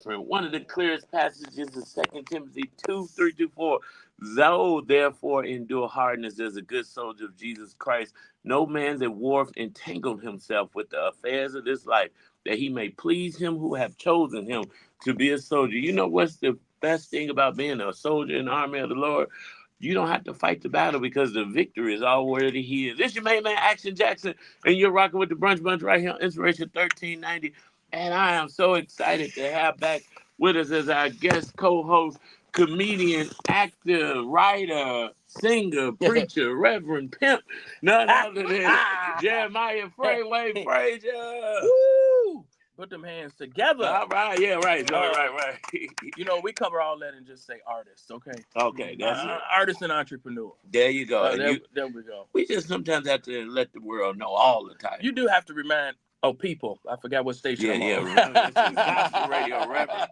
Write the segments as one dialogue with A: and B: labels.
A: One of the clearest passages is 2 Timothy 2:3-4. Though therefore endure hardness as a good soldier of Jesus Christ, no man that warreth entangled himself with the affairs of this life, that he may please him who have chosen him to be a soldier. You know what's the best thing about being a soldier in the army of the Lord? You don't have to fight the battle because the victory is already his. This your main man, Action Jackson, and you're rocking with the Brunch Bunch right here on Inspiration 1390. And I am so excited to have back with us as our guest co-host, comedian, actor, writer, singer, preacher, reverend, pimp, none other than Jeremiah Freeway Frazier.
B: Woo! Put them hands together.
A: All right, yeah, right, right.
B: You know, we cover all that and just say artist, okay?
A: Okay, that's it.
B: Artist and entrepreneur.
A: There you go.
B: There we go.
A: We just sometimes have to let the world know all the time.
B: You do have to remind people. I forgot what station I'm on.
A: Remember, this is Gospel Radio Reverend.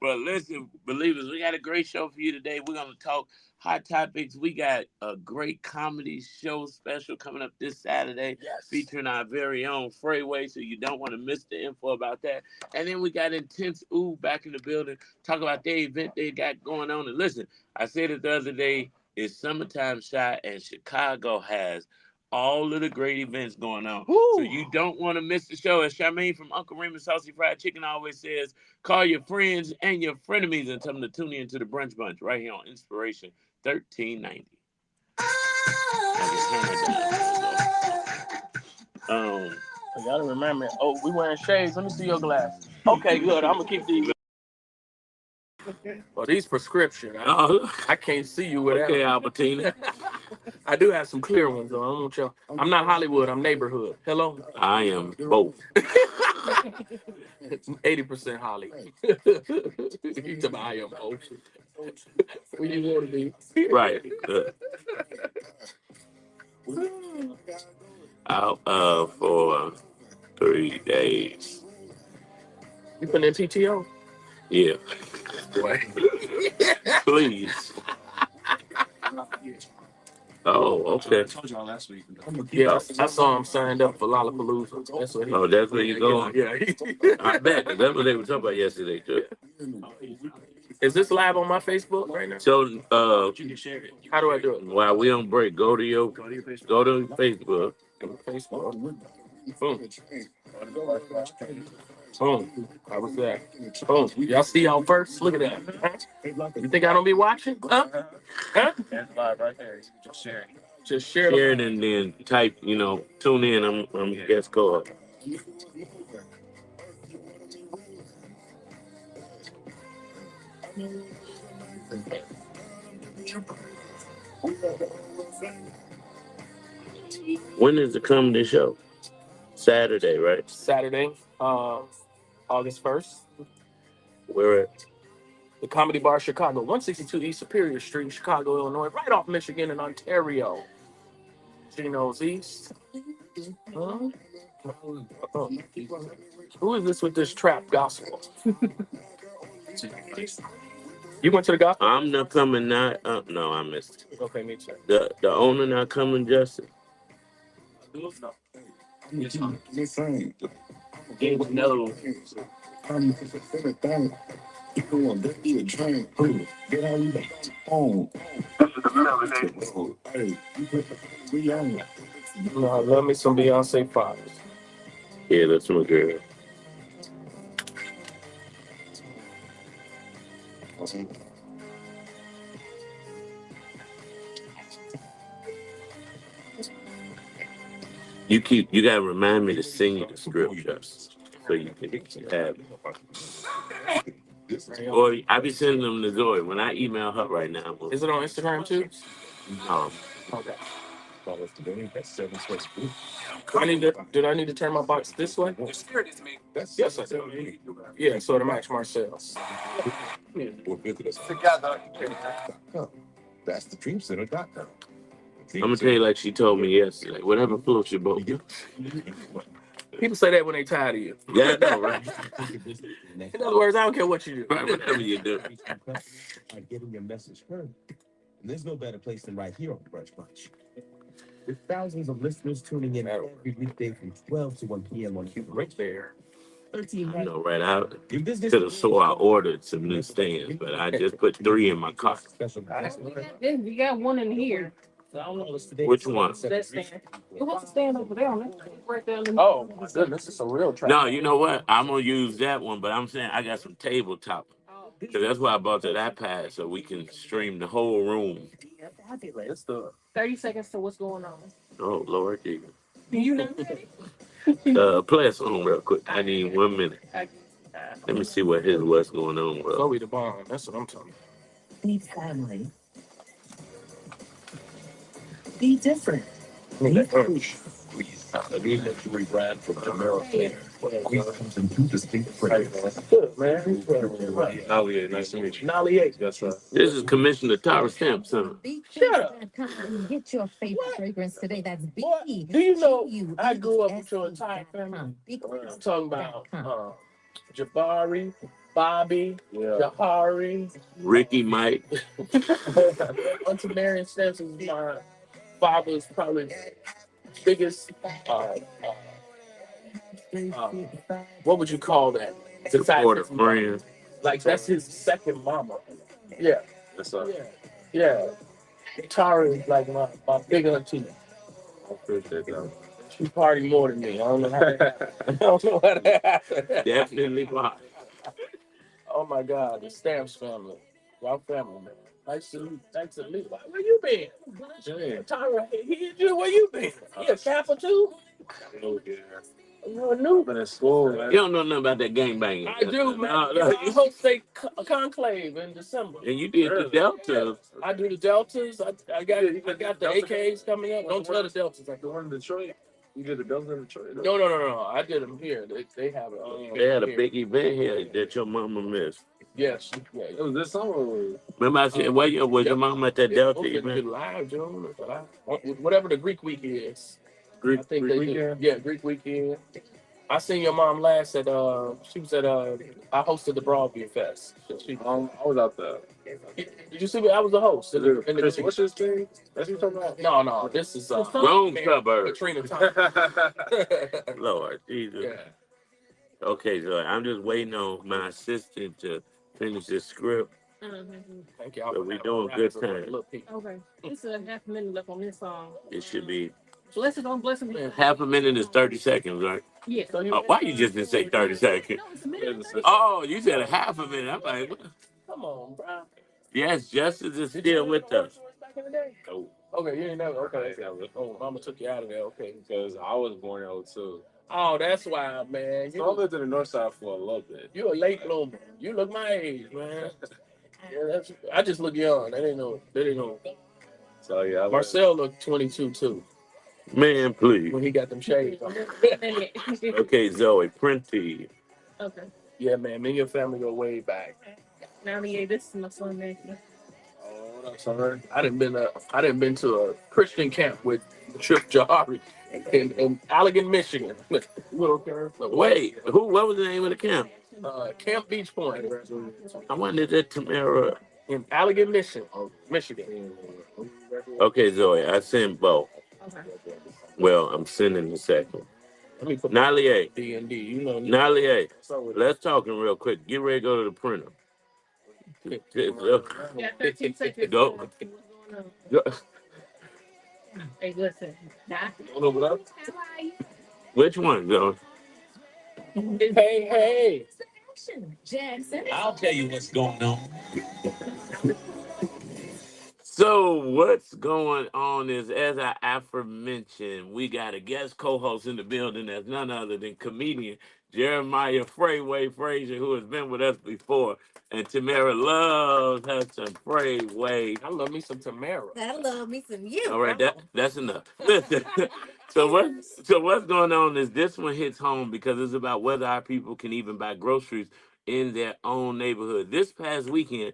A: But listen, believers, we got a great show for you today. We're going to talk hot topics. We got a great comedy show special coming up this Saturday, featuring our very own Freeway, so you don't want to miss the info about that. And then we got Intense Ooh back in the building, talk about their event they got going on. And listen, I said it the other day, it's summertime shot, and Chicago has all of the great events going on. Woo. So you don't want to miss the show. As Charmaine from Uncle Raymond's Saucy Fried Chicken always says, call your friends and your frenemies and tell them to tune in to the Brunch Bunch right here on Inspiration 1390.
B: You gotta remember. Oh, we wearing shades. Let me see your glasses. Okay, good. I'm gonna keep these. Well, these prescription. I can't see you without.
A: Okay, Albertina.
B: I do have some clear ones though. I don't want y'all. I'm not Hollywood. I'm neighborhood. Hello.
A: I am both.
B: 80% Holly. You tell me I am both. When you want to be.
A: Right. Out for 3 days.
B: You putting in PTO?
A: Yeah. Please. Oh, okay.
C: I told y'all last week.
B: Yeah, I saw him signed up for Lollapalooza. That's what he.
A: That's where you going?
B: Yeah.
A: I bet. That's what they were talking about yesterday, too.
B: Is this live on my Facebook right now?
A: So,
C: You can share it.
B: How do I do it?
A: while we on break, go to
C: Facebook.
A: Facebook.
B: Boom. Boom. How was that? Boom. Y'all see y'all first? Look at that. Huh? You think I don't be watching? Huh?
C: That's live right there. Just share it.
B: Just share
A: Share it and then type, tune in. I'm guest card. When is the comedy show? Saturday, right?
B: Saturday, August 1st.
A: Where at?
B: The Comedy Bar Chicago, 162 East Superior Street, Chicago, Illinois, right off Michigan and Ontario. Geno's East. Huh? Who is this with this trap gospel? You went to the gospel?
A: I'm not coming now. No, I missed it.
B: Okay, me too.
A: The owner not coming, Justin?
B: No.
C: No.
B: I love me some Beyonce Fox.
A: Yeah, that's my girl. You gotta remind me to sing you the script, Justin, so you can have it. Or I be sending them to Zoe. When I email her right now.
B: Is it on Instagram too?
A: Okay.
B: Did I need to turn my box this way? Yes, I do. Yeah, so to match Marcel.
C: Together.
D: That's the dreamcenter.com.
A: I'm gonna tell you like she told me yesterday. Whatever floats your boat.
B: People say that when they tired of you.
A: Yeah, I know, right?
B: In other words, I don't care what you do.
A: Right, whatever you do.
D: Getting your message heard. And there's no better place than right here on Brunch Bunch. With thousands of listeners tuning in every weekday from 12 to 1 p.m. on Cuba
B: Right there.
A: I know, right? I could have swore I ordered some new stands, but I just put three in my cart.
B: You got one in here.
A: Which one?
B: That stand. It was a stand over there on it. Right there. Oh my goodness, it's a real trap.
A: No, you know what? I'm gonna use that one, but I'm saying I got some tabletop. Cause that's why I bought that iPad so we can stream the whole room.
B: Let's do it. 30 seconds to what's going on.
A: Oh Lord Jesus.
B: You not ready?
A: Play a song real quick. I need 1 minute. Let me see what what's going on. Bro.
B: Chloe the bomb. That's what I'm talking about.
D: Be family. Be different. Be free.
C: The new luxury brand from America.
D: We comes in two distinct flavors.
B: Good, man.
C: Nalia, nice to meet you.
B: Nalia.
C: Yes, sir.
A: This is Commissioner Tyra Stamp, son.
B: Shut up.
E: Get your favorite fragrance today. That's B.
B: What? Do you know I grew up with your entire family? I'm talking about Jabari, Bobby, Jahari.
A: Ricky Mike.
B: Auntie Marion Stamps is my father's probably biggest, what would you call that?
A: Supporter
B: Besides his mom.
A: friend.
B: Like, that's his second mama. Yeah.
C: Yes, sir.
B: Yeah. Tara is like my big auntie.
C: I appreciate that.
B: She party more than me. I don't know how that happened. I don't know how that happened.
A: Definitely fine.
B: Oh my God, the Stamps family. Y'all family, man. Nice to meet. Where you been?
C: Yeah.
B: Tyra, where you been? You a Kappa too?
C: Oh, yeah.
B: You a new?
C: Been in school, man.
A: You don't know nothing about that gang banging.
B: I do, man.
A: No.
B: You host a conclave in December.
A: And you did the Delta.
B: I do the Deltas. I got the AKs coming up. Don't tell the Deltas. I
C: The one in Detroit. You did the Delta in Detroit?
B: No. I did them here. They have it.
A: They had a big event here that your mama missed.
B: Yes. Yeah.
C: It was this summer.
A: Remember I said, was your mama at that Delta
B: Get
A: event?
B: live, Joe. Whatever the Greek week is. I think
C: Greek
B: they
C: weekend?
B: do. Yeah, Greek weekend. I seen your mom last at she was at I hosted the Broadview Fest.
C: I was out there.
B: Did you see me? I was the host. In the
C: Chris, what's his thing? That's what you talking about?
B: No, this is
A: Wrong suburb.
B: Katrina Thomas.
A: Lord Jesus.
B: Yeah.
A: Okay, so I'm just waiting on my assistant to finish this script.
B: Thank you.
A: So we doing good time.
F: Okay. It's a half a minute left on this song.
A: It should be
F: Bless it, don't bless it.
A: half a minute is 30 seconds, right?
F: Yeah.
A: Oh, why you just didn't say 30 seconds?
F: No, it's a minute.
A: Oh, you said a half a minute. I'm like, what?
B: Come on, bro.
A: Yes, Justice is still with us.
B: Back in the day?
C: No,
B: Okay, you ain't never. Okay. Oh, mama took you out of there. Okay.
C: because I was born in '02.
B: Oh, that's why, man.
C: So I lived in the north side for a little bit.
B: You a late bloomer. You look my age, man. Yeah, I just look young. They didn't know.
C: So yeah,
B: Marcel looked 22 too
A: Man, please.
B: when he got them shades on.
A: Okay, Zoe, Printy.
F: Okay.
B: Yeah, man. Me and your family go way back.
F: Now, yeah, this is my son, man.
C: Oh, what up, son?
B: I didn't been to a Christian camp with Trip Jahari in Allegan, Michigan. Little curve.
A: Wait, what was the name of the camp?
B: Camp Beach Point
A: I wanted that Tamara.
B: in Allegan, Michigan.
A: Okay, Zoe, I sent both.
F: Okay.
A: Well, I'm sending the second.
B: Let me put
A: Nalia,
B: D&D. You know.
A: Nalia, let's talk real quick. Get ready to go to the printer.
F: Yeah, 13 seconds.
A: Go.
F: What's going on?
A: Go.
F: Hey, listen. Now,
A: Which one, Zoe?
B: Hey.
E: Jackson.
D: I'll tell you what's going on.
A: So what's going on is, as I aforementioned, we got a guest co-host in the building that's none other than comedian Jeremiah Freeway Frazier, who has been with us before. And Tamara loves her some Freeway.
B: I love me some Tamara.
E: I love me some you.
A: All right, that's enough. Listen, so what's going on is this one hits home because it's about whether our people can even buy groceries in their own neighborhood. This past weekend,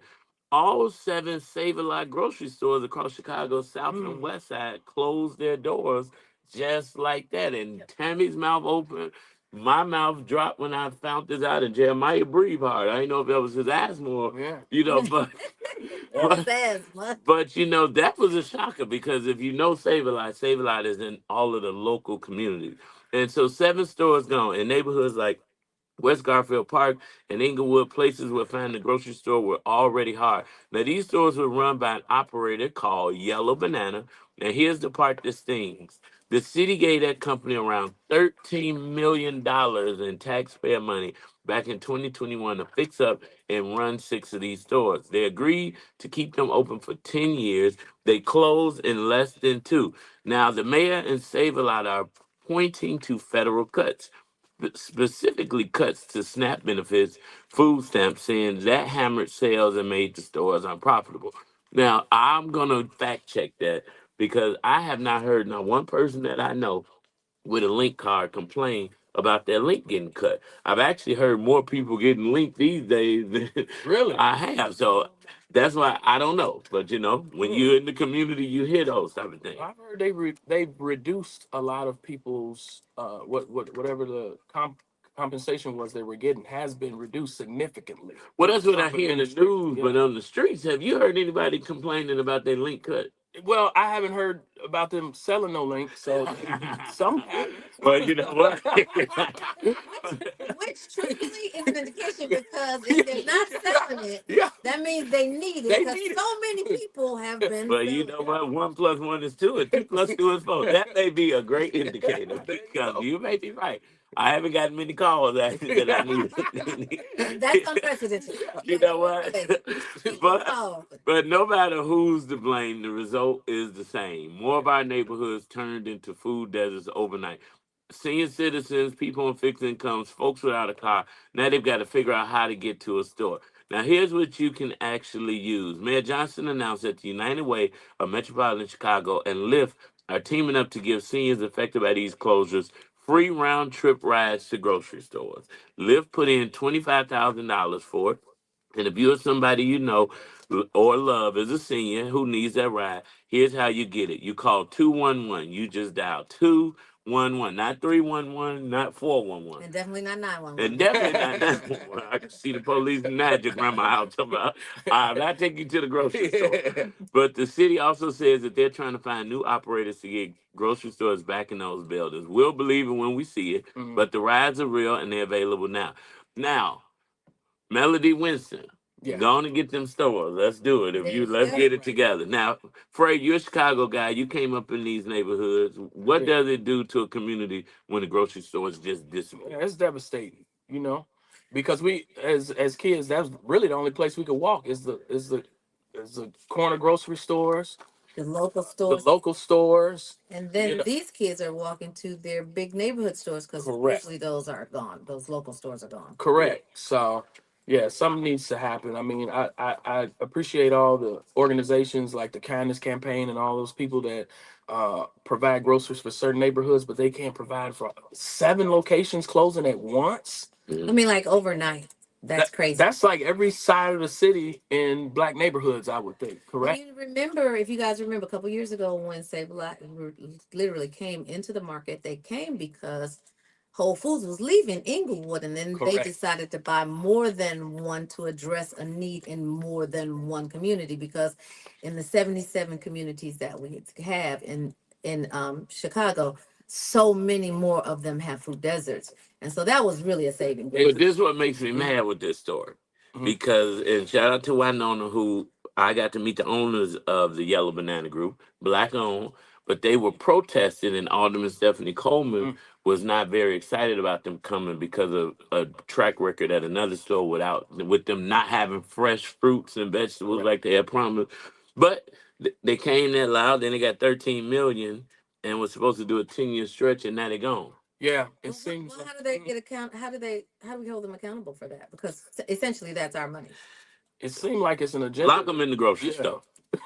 A: all 7 Save-A-Lot grocery stores across Chicago's South and West Side closed their doors just like that. And Tammy's mouth opened. My mouth dropped when I found this out, and Jeremiah breathed hard. I didn't know if that was his asthma or,
B: Yeah.
A: but
E: That's asthma.
A: but that was a shocker because if you know Save-A-Lot is in all of the local communities. And so 7 stores gone in neighborhoods like West Garfield Park, and Inglewood, places where finding the grocery store were already hard. Now, these stores were run by an operator called Yellow Banana. Now, here's the part that stings. The city gave that company around $13 million in taxpayer money back in 2021 to fix up and run six of these stores. They agreed to keep them open for 10 years. They closed in less than two. Now, the mayor and Save a Lot are pointing to federal cuts, specifically cuts to SNAP benefits, food stamps, saying that hammered sales and made the stores unprofitable. Now, I'm going to fact check that because I have not heard not one person that I know with a link card complain about their link getting cut. I've actually heard more people getting linked these days than
B: Really?
A: I have. So that's why I don't know. But when
B: Mm.
A: you're in the community, you hear those type of things.
B: I've heard they've reduced a lot of people's whatever the compensation was they were getting has been reduced significantly.
A: Well, that's what I
B: Some
A: hear in the
B: industries,
A: news,
B: yeah.
A: but on the streets, have you heard anybody complaining about their link cut?
B: Well, I haven't heard about them selling no links, so some have.
A: Well, you know what?
E: Which truthfully is an indication because if they're not selling it,
B: Yeah,
E: that means they need it
B: they
E: because
B: need it.
E: so many people have been
A: Well, you
E: selling
A: know
E: it.
A: what? 1 + 1 is two, and 2 + 2 is 4. That may be a great indicator
B: There you
A: because
B: go.
A: you may be right. I haven't gotten many calls actually that I need.
E: That's unprecedented.
A: You
E: Yes,
A: know what?
E: really. People
A: but
E: call.
A: but no matter who's to blame, the result is the same. More of our neighborhoods turned into food deserts overnight. Senior citizens, people on fixed incomes, folks without a car, now they've got to figure out how to get to a store. Now, here's what you can actually use. Mayor Johnson announced that the United Way of Metropolitan Chicago and Lyft are teaming up to give seniors affected by these closures free round trip rides to grocery stores. Lyft put in $25,000 for it. And if you're somebody you know or love as a senior who needs that ride, here's how you get it. You call 211. You just dial 211, not 311, not 411.
E: And definitely not
A: And
E: 911.
A: definitely not 911. I can see the police now at your grandma house talking about, I'll take you to the grocery store. But the city also says that they're trying to find new operators to get grocery stores back in those buildings. We'll believe it when we see it,
B: Mhm.
A: but the rides are real and they're available now. Now, Melody Winston.
B: Yeah.
A: Go on and get them stores. Let's do it. If
E: There
A: you
E: you
A: let's
E: go.
A: get it together. Now, Frey, you're a Chicago guy. You came up in these neighborhoods. What
B: Yeah.
A: does it do to a community when the grocery stores just
B: Yeah,
A: disappear?
B: it's devastating, because we as kids, that's really the only place we could walk is the corner grocery stores,
E: The local
B: the
E: stores.
B: local stores.
E: And
B: You
E: then
B: know,
E: these kids are walking to their big neighborhood stores because
B: correct,
E: usually those are gone. Those local stores are gone.
A: Yeah.
B: correct. So, yeah, something needs to happen. I mean, I appreciate all the organizations like the Kindness Campaign and all those people that provide groceries for certain neighborhoods, but they can't provide for 7 locations closing at once.
E: I
A: Mhm.
E: mean, like overnight. That's crazy.
B: That's like every side of the city in black neighborhoods, I would think.
E: And
B: Correct.
E: you remember, if you guys remember, a couple years ago when Save Black literally came into the market, they came because Whole Foods was leaving Inglewood, and then they
B: Correct.
E: decided to buy more than one to address a need in more than one community. Because in the 77 communities that we have in Chicago, so many more of them have food deserts, and so that was really a saving
A: But
E: grace.
A: this is what makes me
B: Mhm,
A: mad with this story.
B: mhm.
A: Because, and shout out to Winona, who I got to meet the owners of the Yellow Banana Group, black owned, but they were protesting, and Alderman Stephanie Coleman
B: Mm.
A: was not very excited about them coming because of a track record at another store with them not having fresh fruits and vegetables
B: Correct.
A: like they had promised. But they came that loud, then they got 13 million and was supposed to do a 10-year stretch, and now they're gone.
B: Yeah, it
E: Well, what,
B: seems
E: well,
B: like.
E: how do they get account? How do we hold them accountable for that? Because essentially, that's our money.
B: It seemed like it's an agenda.
A: Lock them in the grocery
B: Yeah,
A: store.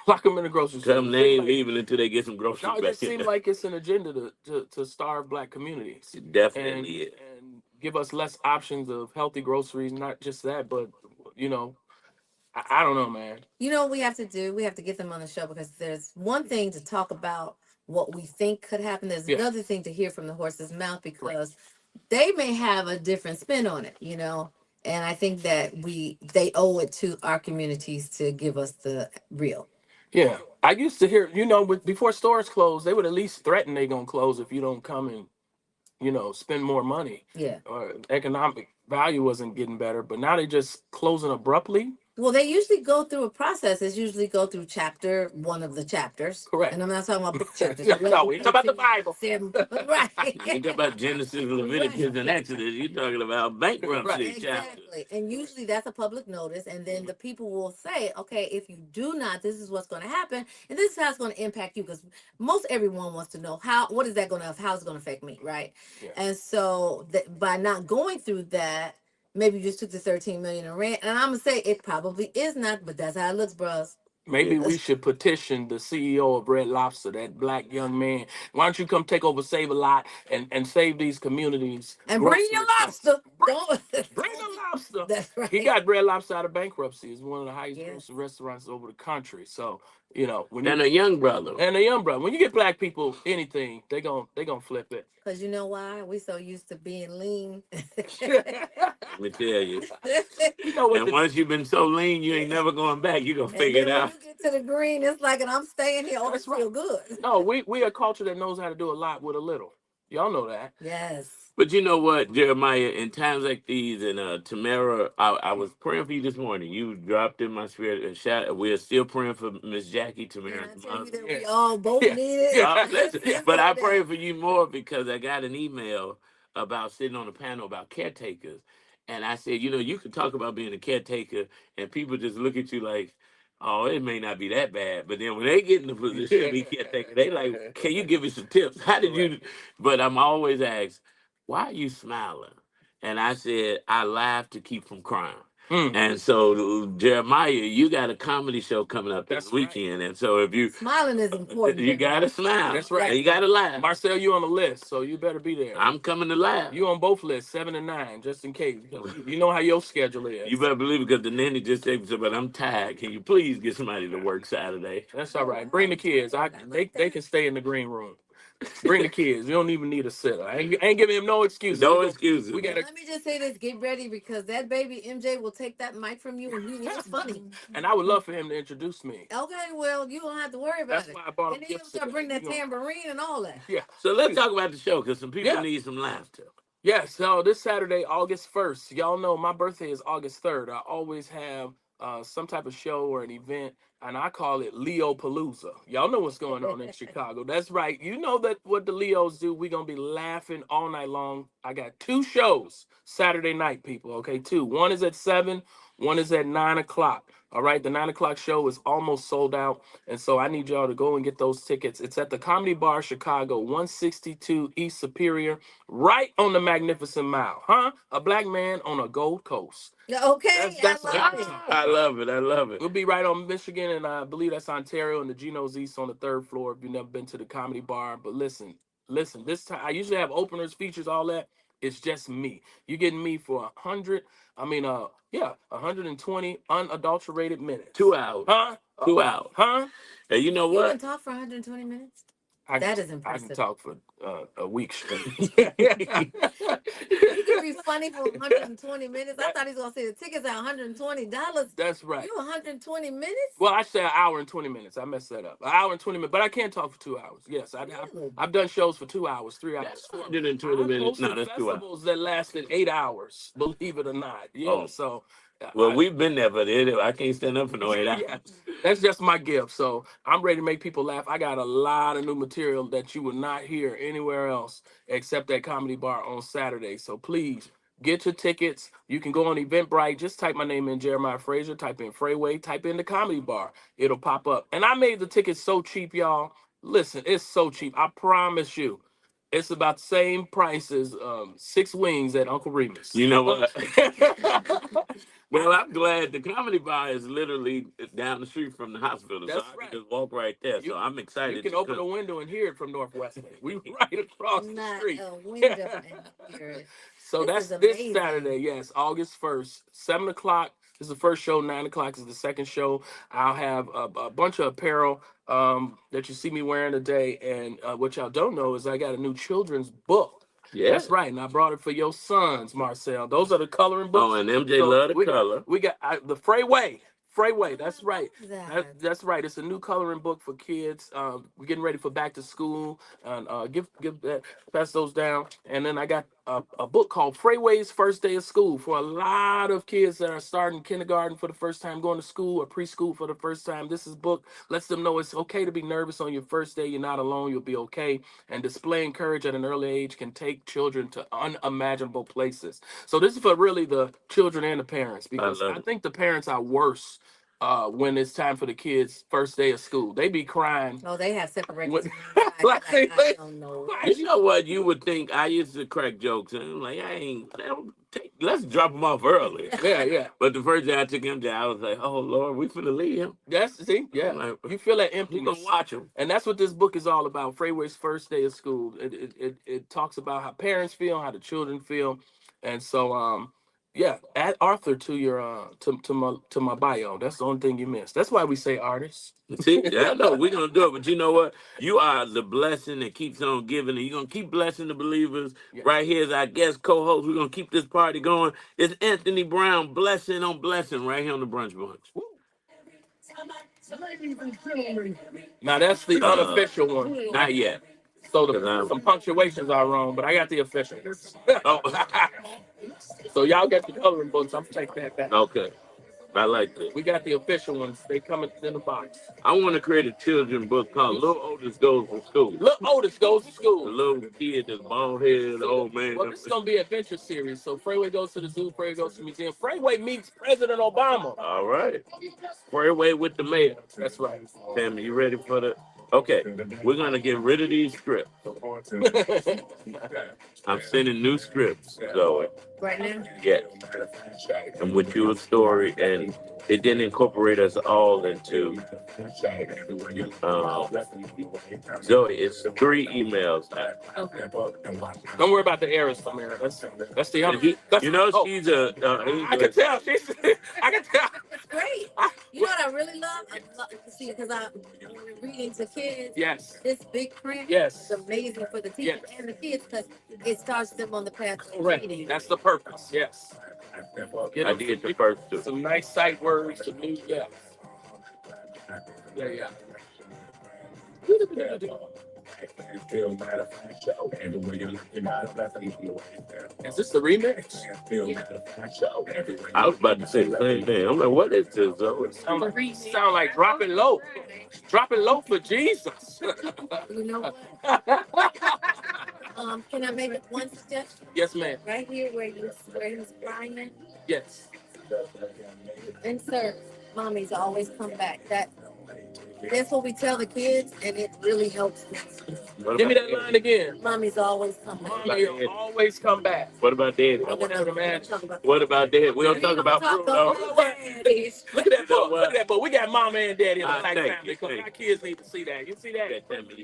B: lock them in the grocery
A: Tell
B: store.
A: them
B: It
A: they
B: seemed
A: ain't
B: like
A: leaving until they get some
B: no,
A: groceries
B: it just
A: back in
B: seemed
A: there.
B: like it's an agenda to starve black communities
A: It
B: and
A: definitely is.
B: and give us less options of healthy groceries. Not just that, but you know, I don't know, man.
E: You know what we have to do? We have to get them on the show because there's one thing to talk about what we think could happen. There's
B: Yeah,
E: another thing to hear from the horse's mouth
B: correct.
E: because they may have a different spin on it, And I think that they owe it to our communities to give us the real.
B: Yeah, I used to hear, before stores closed, they would at least threaten they gonna close if you don't come and spend more money
E: Yeah.
B: or economic. value wasn't getting better, but now they just closing abruptly.
E: Well, they usually go through a process. It's usually go through chapter one of the chapters.
B: Correct.
E: And I'm not talking about book chapters.
B: No, we ain't talking about the Bible.
E: Right.
A: You talk about Genesis, Leviticus,
E: Right.
A: and Exodus. You're talking about bankruptcy chapter.
E: Exactly. And usually that's a public notice. And then the people will say, okay, if you do not, this is what's going to happen. And this is how it's going to impact you. Because most everyone wants to know what is that going to, how it's going to affect me. Right.
B: Yeah.
E: And so by not going through that, maybe you just took the 13 million in rent. And I'm going to say it probably is not, but that's how it looks, bros.
B: Maybe
A: Yeah.
B: we should petition the CEO of Red Lobster, that black young man. Why don't you come take over Save a Lot and save these communities?
E: And bring your lobster. Don't.
B: Bring the lobster.
E: That's right.
B: He got Red Lobster out of bankruptcy. It's one of the highest
E: Yes.
B: grossing restaurants over the country. So, you know, when
A: And
B: you
A: a young brother.
B: when you get black people anything, they gonna flip it.
E: Because you know why? We so used to being lean.
A: Let me tell you.
B: You know what?
A: And once you've been so lean, you ain't never going back. You're going to
E: And
A: figure it
E: then when
A: out.
E: you get to the green, it's like, and I'm staying here. Oh,
B: That's
E: this feel good.
B: No, we a culture that knows how to do a lot with a little. Y'all know that.
E: Yes.
A: But you know what, Jeremiah, in times like these, and Tamara, I was praying for you this morning. You dropped in my spirit a shout. We're still praying for Miss Jackie,
E: Can I
A: Tamara's
E: tell you
A: mother.
E: that
B: Yeah.
E: we all both
B: Yeah.
E: need it?
B: Yeah.
A: Listen,
E: You
A: but I
E: said
A: pray
E: that.
A: for you more because I got an email about sitting on a panel about caretakers. And I said, you know, you can talk about being a caretaker, and people just look at you like, oh, it may not be that bad. But then when they get in the position to be caretaker, they like, can you give me some tips? How did you? But I'm always asked, why are you smiling? And I said, I laugh to keep from crying.
B: Mm.
A: And so, Jeremiah, you got a comedy show coming up this
B: That's right.
A: weekend. And so, if you
E: Smiling is important.
A: you got to smile.
B: That's right.
A: And you got to laugh.
B: Marcel, you on the list, so you better be there.
A: I'm coming to laugh.
B: You on both lists, 7 and 9, just in case. You know how your schedule is.
A: You better believe it because the nanny just said, but I'm tired. Can you please get somebody to work Saturday?
B: That's all right. Bring the kids. They can stay in the green room. Bring the kids. You don't even need a sitter. I ain't giving him no excuses.
A: No excuses.
B: We gotta,
E: Let me just say this: get ready because that baby MJ will take that mic from you, and he is funny.
B: and I would love for him to introduce me.
E: Okay, well, you don't have to worry about
B: That's
E: it.
B: why I bought
E: And
B: him
E: then he'll
B: gifts
E: start
B: today.
E: bringing that
B: You know.
E: tambourine and all that.
B: Yeah.
A: So let's talk about the show because some people
B: Yeah.
A: need some laughter.
B: Yes, so this Saturday, August 1st, y'all know my birthday is August 3rd. I always have some type of show or an event, and I call it Leo Palooza. Y'all know what's going on in Chicago. That's right. You know that what the Leos do. We're going to be laughing all night long. I got 2 shows Saturday night, people, okay? 2. One is at 7, one is at 9 o'clock. All right, the 9 o'clock show is almost sold out, and so I need y'all to go and get those tickets. It's at the Comedy Bar Chicago, 162 East Superior, right on the Magnificent Mile, huh? A black man on a Gold Coast.
E: Okay,
B: That's
E: I
B: what
E: love
B: I'm
E: it.
B: talking
A: I
B: about.
A: love it. I love it.
B: We'll be right on Michigan, and I believe that's Ontario, and the Geno's East on the 3rd floor. If you've never been to the Comedy Bar, but listen. This time I usually have openers, features, all that. It's just me. You're getting me for 100. I mean, 120 unadulterated minutes.
A: 2 hours.
B: Huh?
A: 2 hours.
B: Huh?
A: And you know
E: You
A: what?
E: can talk for 120 minutes.
B: I
E: That
B: can,
E: is
B: I can
E: impressive.
B: talk for a week straight.
E: You can be funny for 120 minutes. I thought he was gonna say the tickets are $120.
B: That's right.
E: You 120 minutes?
B: Well, I said an hour and 20 minutes. I messed that up. An hour and 20 minutes, but I can't talk for 2 hours. Yes,
E: Really?
B: I've done shows for 2 hours, 3 hours.
A: That's 120
B: I've
A: minutes. No,
B: hosted
A: that's 2 hours.
B: festivals that lasted 8 hours. Believe it or not. Yeah.
A: Oh.
B: So.
A: Well, we've been there, but I can't stand up for no 8 hours.
B: Yeah, that's just my gift. So I'm ready to make people laugh. I got a lot of new material that you would not hear anywhere else except at Comedy Bar on Saturday. So please get your tickets. You can go on Eventbrite. Just type my name in, Jeremiah Fraser. Type in Freeway. Type in the Comedy Bar. It'll pop up. And I made the tickets so cheap, y'all. Listen, it's so cheap. I promise you. It's about the same price as 6 wings at Uncle Remus.
A: You know what? Well, I'm glad the Comedy Bar is literally down the street from the hospital.
B: That's
A: so I
B: right.
A: can just walk right there.
B: You-
A: So I'm excited.
B: You can
A: to
B: open
A: come.
B: a window and hear it from Northwestern. We right across the
E: Not
B: street.
E: a window and hear it.
B: So
E: This
B: that's
E: is
B: this
E: amazing.
B: Saturday, yes, August 1st, 7 o'clock is the first show, 9 o'clock is the second show. I'll have a bunch of apparel that you see me wearing today. And what y'all don't know is I got a new children's book.
A: Yeah.
B: That's right. And I brought it for your sons, Marcel. Those are the coloring books.
A: Oh, and MJ love the color.
B: We got the Freeway. Freeway, that's right.
E: That.
B: That's right. It's a new coloring book for kids. We're getting ready for back to school, and give that pass those down. And then I got a book called Freeway's First Day of School for a lot of kids that are starting kindergarten for the first time, going to school or preschool for the first time. This is book lets them know it's okay to be nervous on your first day. You're not alone. You'll be okay. And displaying courage at an early age can take children to unimaginable places. So this is for really the children and the parents, because I think the parents are worse when it's time for the kids' first day of school. They be crying.
E: Oh, they have separate.
B: Like,
E: I don't know.
A: You know what? You would think I used to crack jokes, and I'm like, let's drop him off early.
B: Yeah.
A: But the first day I took him there, I was like, oh Lord, we finna leave him.
B: Yeah.
A: Like,
B: You feel that
A: we
B: emptiness.
A: gonna watch him.
B: And that's what this book is all about. Freeway's First Day of School. It talks about how parents feel, how the children feel, and so yeah. Add Arthur to your to my bio. That's the only thing you missed. That's why we say artists.
A: See, I know we're gonna do it, but you know what? You are the blessing that keeps on giving, and you're gonna keep blessing the believers.
B: Yeah.
A: Right here as our guest co-host, we're gonna keep this party going. It's Anthony Brown, blessing on blessing, right here on the Brunch Bunch.
B: Now that's the unofficial one.
A: Not yet.
B: So some punctuations are wrong, but I got the official.
A: Oh,
B: So y'all get the coloring books. I'm taking that back.
A: okay. I like this.
B: We got the official ones. They come in the box.
A: I want to create a children's book called Little Otis Goes to School.
B: Little Otis Goes to
A: The
B: School.
A: little kid that's bald headed, old man.
B: Well, this is going to be an adventure series. So Freeway goes to the zoo, Freeway goes to the museum. Freeway meets President Obama.
A: All right. Freeway with the mayor.
B: That's right.
A: Tammy, you ready for the... Okay, we're going to get rid of these scripts. I'm sending new scripts, Zoe.
E: Right now?
A: Yeah. And with you a story, and it didn't incorporate us all into... Zoe, it's 3 emails now.
B: Don't worry about the errors, Samira. That's the other.
A: You know, she's a...
B: I can tell. I can tell.
E: It's great. You know what I really love? I love to see, because I'm reading to kids.
B: Yes.
E: This big print
B: Yes.
E: is amazing for the teachers and the kids, because it starts them on the path to
B: Correct.
E: reading.
B: That's the purpose. Yes.
A: I did the first 2.
B: Some nice sight words. Some new, yeah. Is this the remix?
A: I was about to say the same thing. I'm like, what is this, Zoe?
B: Sound like Drop It Low. Drop It Low for Jesus.
E: You know what? Can I make one suggestion?
B: Yes, ma'am.
E: Right here where he's crying,
B: Yes.
E: insert "Mommy's always come back." That's what we tell the kids, and it really helps them.
B: Give me that line again.
E: Mommy's always come back.
B: Mommy will always come back.
A: What about Daddy?
B: I want to imagine.
A: What about Daddy? We don't talk about Bruno.
B: Look at that book. Look at that book. We got mama and daddy in the black family, because our kids need to see that. You see that?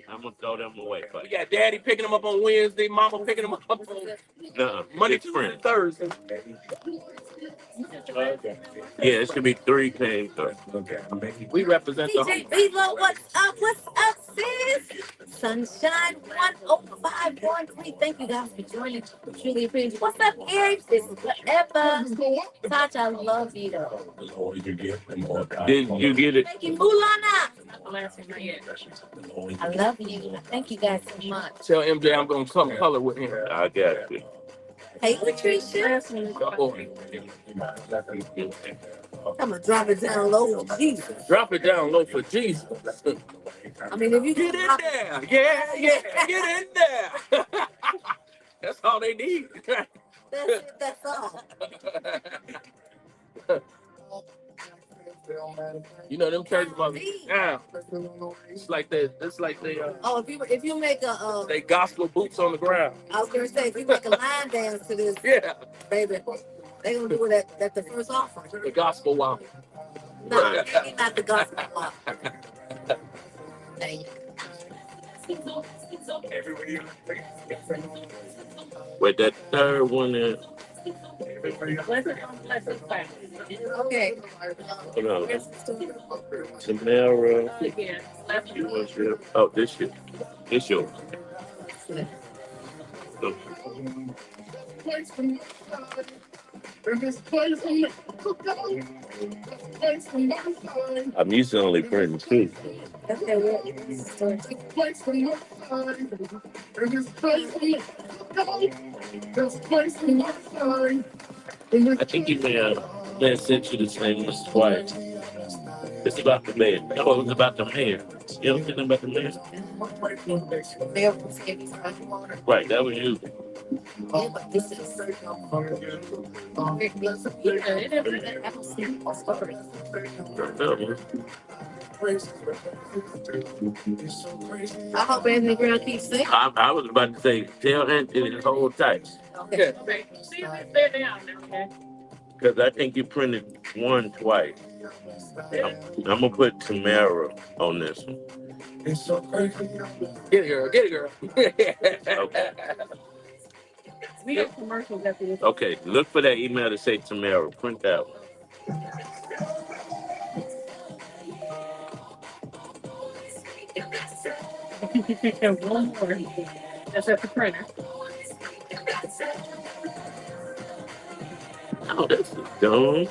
A: I'm going to throw them away for
B: We
A: you.
B: got daddy picking them up on Wednesday, mama picking them up on Monday,
A: It's
B: Tuesday,
A: friends.
B: Thursday.
A: Yeah, it should be 3 came through.
B: We represent the
E: DJ Velo, what's up? What's up, sis? Sunshine 10513. Thank you guys for joining. Truly appreciate you. What's up, Eric? This is forever. Touch, I love you.
A: Did you get it?
E: Thank you, Mulana. I love you. Thank you guys so much.
B: Tell MJ I'm gonna come color with him.
A: I got you.
E: Hey, Patricia. I'm gonna drop it down low for Jesus.
B: Drop it down low for Jesus.
E: I mean, if you
B: Get in there. Yeah. Get in there. That's all they need.
E: that's it. That's all.
B: You know them church mothers. Yeah. It's like they
E: Oh, if you make a
B: they gospel boots on the ground.
E: I was gonna say, if you make a line dance to this,
B: Yeah.
E: baby, they gonna do it at the first offering.
B: The gospel wow.
E: No, maybe not the gospel walk. Thank you.
A: With that third one there.
E: Okay.
A: Hold on. Tamara. Oh, this shit. This yours. I'm used to only printing two.
E: Okay, well,
A: I think you may have sent you the same list twice. It's about the mayor. No, it was about the mayor. You don't think about the mayor? Right, that was you.
E: yeah, but this is. I hope Anthony Brown keeps singing.
A: I was about to say, tell Anthony to hold tight.
E: Okay.
A: Because I think you printed one twice. I'm going to put Tamara on this one.
B: Get it, girl. Get it, girl.
A: Okay.
F: We have commercials after this.
A: Okay, look for that email to say Tamara. Print that one.
F: One more. That's at the printer.
A: Oh, this is dumb.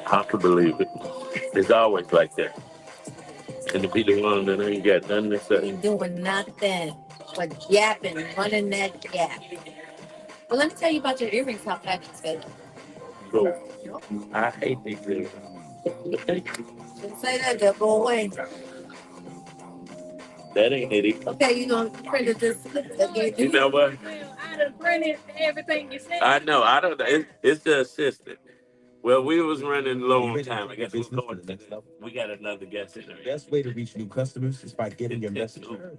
A: I can believe it. It's always like that. And the people on that ain't got nothing to say.
E: Ain't doing nothing but yapping, running that gap. Well, let me tell you about your earrings, how fabulous they look.
A: So, I hate these things. Okay.
E: Don't say that, they'll go away.
A: That ain't it.
E: Okay, you gonna print this again?
A: You know what?
F: I done printed everything you said.
A: I know. I don't know. It's the assistant. Well, we was running low on time. I guess we're going to the next level. We got another guest in
D: The
A: there.
D: best way to reach new customers is by getting your message heard.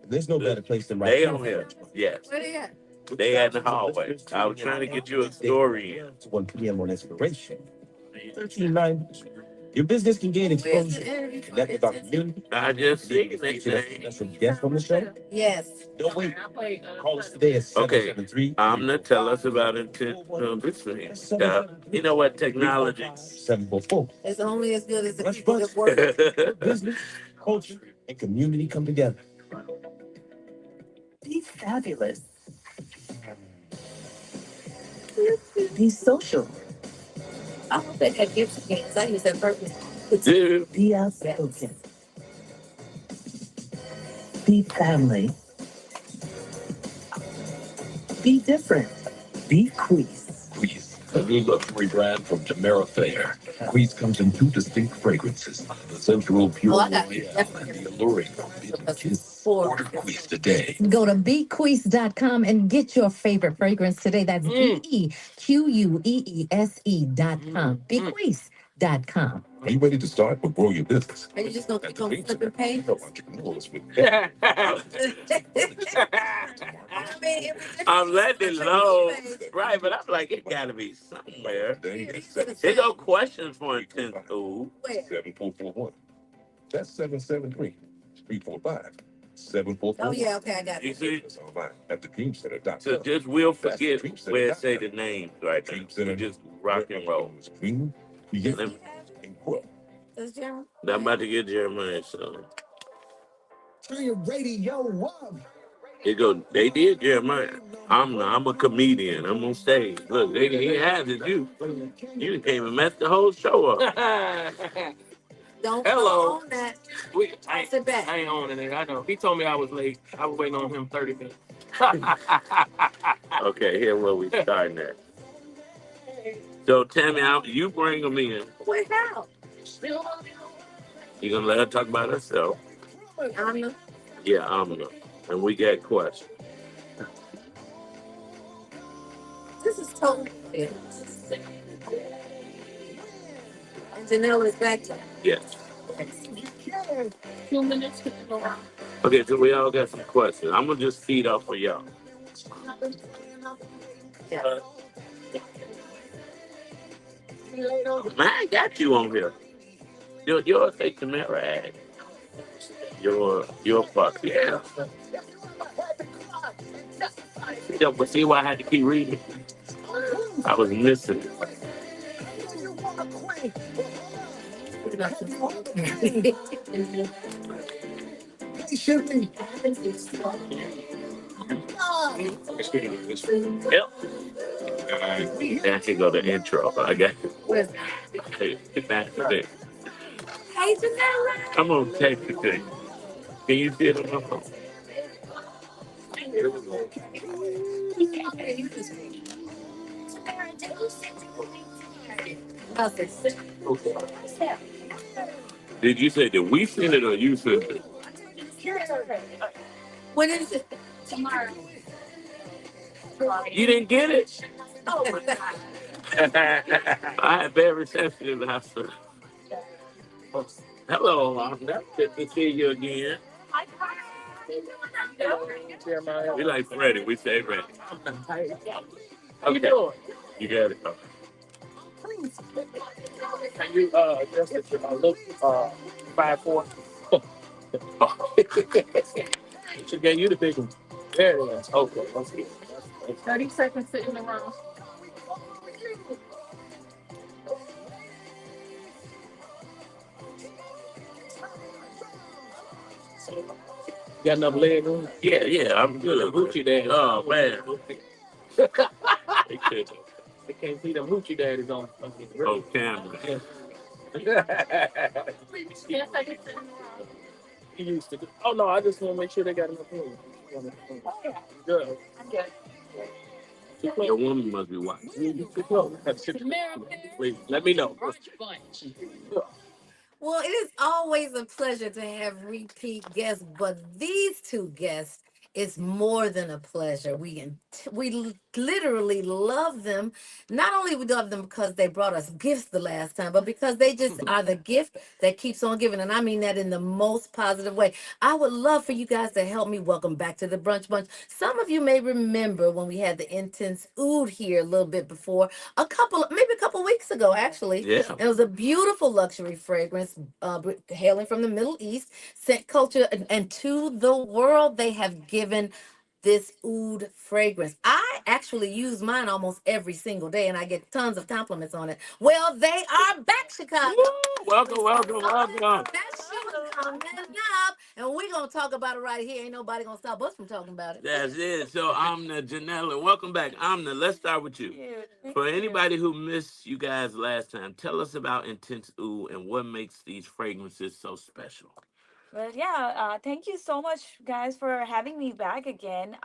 D: And there's no better place than right
A: They
D: here.
A: on here. Yes.
E: Where they at?
A: They at the hallway. I was trying to get you a story in.
D: 1 p.m. on expiration. 1390. Your business can gain exposure. Connect with our community.
A: I just seen that
D: Feature
A: thing.
D: special guest on the show.
E: Yes.
D: Don't wait.
F: I played,
D: Call us today at
A: Okay,
D: 773.
A: I'm gonna tell us about intent. This thing. You know what? Technology.
D: 744.
E: It's only as good as the
D: Brunch
E: people
D: Bunch.
E: that work.
D: Business, culture, and community come together.
G: Be fabulous. Be social.
E: I hope they had gifts again, because I use that purpose.
A: Dude.
G: Be outspoken. Be family. Be different. Be Queez.
C: Queez, a new luxury brand from Tamara Fair. Queez comes in two distinct fragrances, the sensual pure
E: Oh, I got
C: royale
E: definitely.
C: and the alluring forbidden kiss.
E: Four.
C: Order Queez today.
H: Go to bequeeze.com and get your favorite fragrance today. That's BEQUEESE.com. Bequeeze.com.
C: Are you ready to start or grow your business?
E: Are you just gonna keep on flipping pages?
C: Entrepreneurs with
E: I mean, if we just
A: I'm letting it
E: keep
A: low.
E: flipping pages.
A: Right, but I'm like, it gotta be somewhere.
E: Yeah,
A: They go questions for intent. Ooh.
E: Where?
C: 7441. That's 773 345 744.
E: Oh, yeah, okay, I got
A: You
E: it.
A: see?
C: It's online at thedreamcenter.com.
A: So just we'll forget where it say the names right now. We just rock and roll.
C: Dream, create,
A: Let me-
C: and grow.
E: That's Jeremy.
A: I'm about to get Jeremiah so.
D: Turn your radio up.
A: It go. They did Jeremiah. I'm a comedian. I'm on stage. Look, he has it. You came and messed the whole show up.
E: Don't
B: Hello.
E: own that.
B: I
E: Sit back.
B: ain't owning it. I know. He told me I was late. I was waiting on him 30 minutes.
A: Okay, here where we starting at. So Tammy, you bring them in.
E: Wait, how?
A: You gonna let her talk about herself?
E: Anna.
A: Yeah, and we got questions.
E: This is totally fair. And Janelle is back to
A: Yes.
F: 2 minutes.
A: Okay, so we all got some questions. I'm gonna just feed off for y'all.
E: yeah.
A: Man, I got you on here. Yours say Tamara ad. Your fuck, yeah. But see why I had to keep reading? I was missing it. Yep. Now here go the intro. I got hey, back to this. Hey, Janella. I'm gonna text it to you. Can you see it on my phone? Did you say that we sent it or you sent it? When is it? Tomorrow. You didn't get it? Oh my God. I have very sensitive after. Hello, I'm good to see you again.
B: Jeremiah.
A: We like Freddie. We say Freddie.
B: How you doing?
A: You got it.
B: Can you adjust it to look 5'4"? She gave you the big one. There it is. Okay, let's see. 30 seconds sitting around. Got enough leg room?
A: Yeah, yeah, I'm
B: Good.
A: good.
B: Hoochie daddy.
A: Oh man. They could.
B: They can't see them hoochie daddies on
A: Oh, camera.
B: He used to. Oh no, I just want to make sure they got enough room. Oh yeah. Good. I'm good.
A: Your woman must be watching.
B: You too close. Please let me know.
F: Brunch Bunch.
E: Well, it is always a pleasure to have repeat guests, but these two guests is more than a pleasure. Literally love them. Not only we love them because they brought us gifts the last time, but because they just are the gift that keeps on giving, and I mean that in the most positive way. I would love for you guys to help me welcome back to the Brunch Bunch. Some of you may remember when we had the intense oud here a little bit before, maybe a couple weeks ago, actually.
A: Yeah.
E: It was a beautiful luxury fragrance, hailing from the Middle East, scent culture, and to the world, they have given this oud fragrance. I actually use mine almost every single day, and I get tons of compliments on it. Well, they are back, Chicago.
A: Woo! Welcome, welcome, welcome.
E: That shit was coming up, and we're gonna talk about it right here. Ain't nobody gonna stop us from talking about it.
A: That's it. So I'm the Janella. Welcome back. I'm the. Let's start with you. For anybody who missed you guys last time, tell us about Intense Oud and what makes these fragrances so special.
I: Well, yeah, thank you so much, guys, for having me back again.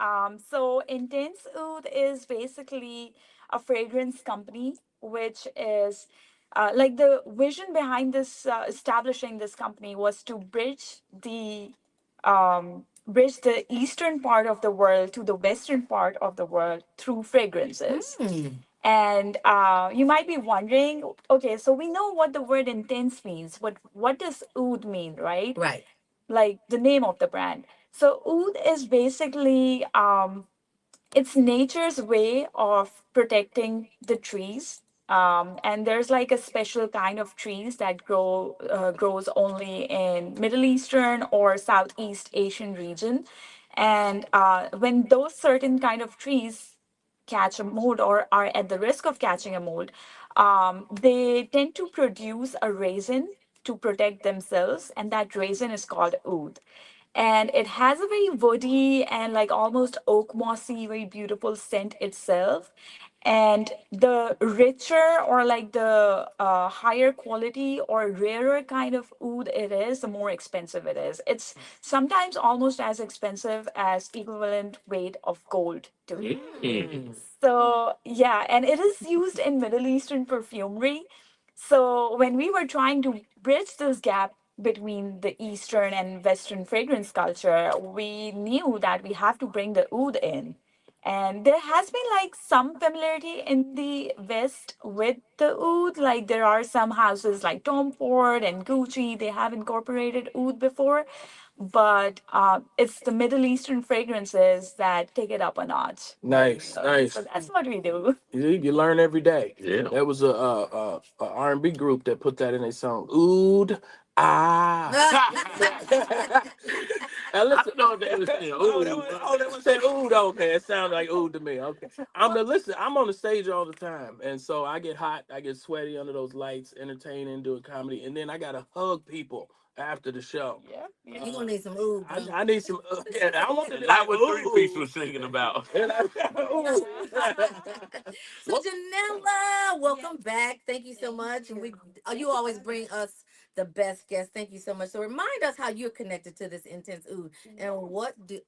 I: So Intense Oud is basically a fragrance company, which is like the vision behind this establishing this company was to bridge the eastern part of the world to the western part of the world through fragrances. And you might be wondering, okay, so we know what the word intense means, but what does oud mean, right?
E: Right.
I: Like the name of the brand. So oud is basically it's nature's way of protecting the trees. And there's like a special kind of trees that grows only in Middle Eastern or Southeast Asian region. And when those certain kind of trees catch a mold or are at the risk of catching a mold, they tend to produce a resin to protect themselves, and that resin is called oud. And it has a very woody and like almost oak mossy, very beautiful scent itself. And the richer or like the higher quality or rarer kind of oud it is, the more expensive it is. It's sometimes almost as expensive as equivalent weight of gold today. So yeah, and it is used in Middle Eastern perfumery. So when we were trying to bridge this gap between the Eastern and Western fragrance culture, we knew that we have to bring the oud in. And there has been like some familiarity in the West with the oud. Like there are some houses like Tom Ford and Gucci, they have incorporated oud before. But it's the Middle Eastern fragrances that take it up a notch.
B: Nice, nice.
I: So that's what we do.
B: You learn every day.
A: Yeah.
B: That was a R&B group that put that in a song. Oud, Now
A: I
B: listen.
A: don't know if they was saying,
B: Oh,
A: ooh.
B: they would say oud. Okay, it sounded like oud to me. Okay, I'm on the stage all the time, and so I get hot, I get sweaty under those lights, entertaining, doing comedy, and then I gotta hug people after the show.
I: Yep.
E: You
I: Yep.
E: gonna need some oud, bro.
B: I need some. Yeah, I want to
A: And
B: be
A: not
B: like,
A: what Three Piece
B: ooh.
A: was singing about.
B: And I- ooh.
E: So Janella, welcome back. Thank you so much. And you always bring us the best guests. Thank you so much. So remind us how you're connected to this intense oud, and what do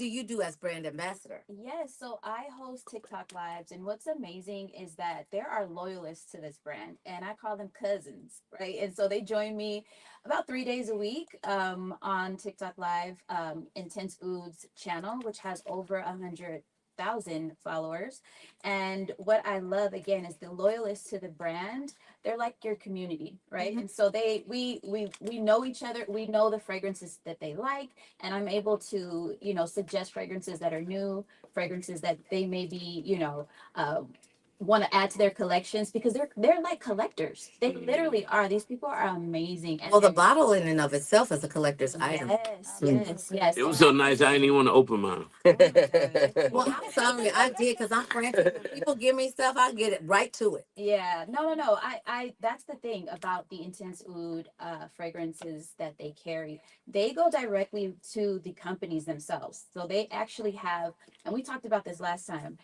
E: you do as brand ambassador?
J: Yes, so I host TikTok lives, and what's amazing is that there are loyalists to this brand, and I call them cousins, right? And so they join me about 3 days a week on TikTok Live, Intense Oud's channel, which has over 100,000 followers. And what I love again is the loyalists to the brand. They're like your community, right? And so we know each other. We know the fragrances that they like, and I'm able to suggest fragrances that are new, fragrances that they maybe uh, want to add to their collections because they're like collectors. They literally are. These people are amazing. And
E: Well, the bottle in and of itself is a collector's item.
J: yes, yes, yes.
A: It was so nice, I didn't even want to open mine.
E: Well, I'm sorry, I did because I'm frantic. When people give me stuff, I get it right to it.
J: Yeah, no. I that's the thing about the Intense Oud fragrances that they carry. They go directly to the companies themselves. So they actually have, and we talked about this last time.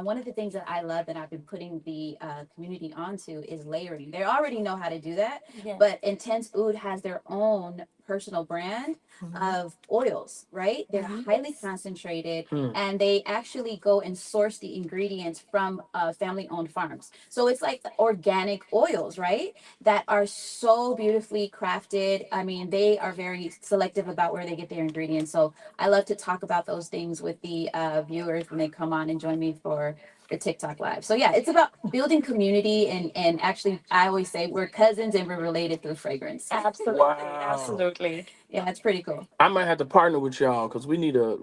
J: One of the things that I love that I've been putting the community onto is layering. They already know how to do that,
I: Yeah.
J: but Intense Oud has their own personal brand of oils, right? They're highly concentrated, and they actually go and source the ingredients from family-owned farms. So it's like organic oils, right? That are so beautifully crafted. I mean, they are very selective about where they get their ingredients. So I love to talk about those things with the viewers when they come on and join me for the TikTok live. So yeah, it's about building community, and actually I always say we're cousins and we're related through fragrance.
I: Absolutely.
B: Wow.
I: Absolutely.
J: Yeah, it's pretty cool.
B: I might have to partner with y'all because we need a